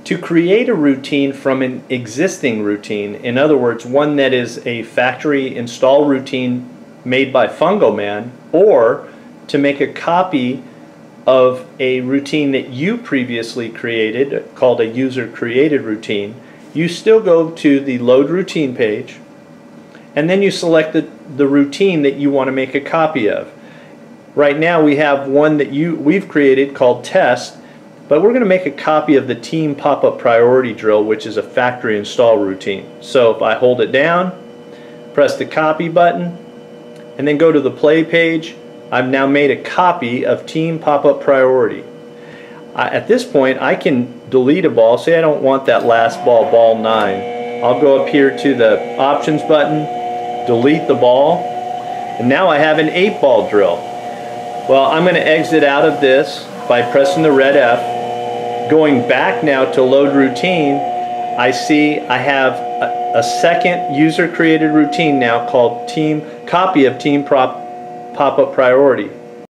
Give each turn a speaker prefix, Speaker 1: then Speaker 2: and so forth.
Speaker 1: To create a routine from an existing routine, in other words, one that is a factory install routine made by Fungoman, or to make a copy of a routine that you previously created, called a user created routine, you still go to the load routine page, and then you select the routine that you want to make a copy of. Right now we have one that we've created called test, but we're going to make a copy of the team pop-up priority drill, which is a factory install routine. So if I hold it down, press the copy button, and then go to the play page, I've now made a copy of team pop-up priority. At this point I can delete a ball. Say I don't want that last ball, ball 9. I'll go up here to the options button, delete the ball, and now I have an 8-ball drill. Well, I'm going to exit out of this by pressing the red F. Going back now to load routine, I see I have a second user created routine now called copy of team pop-up priority.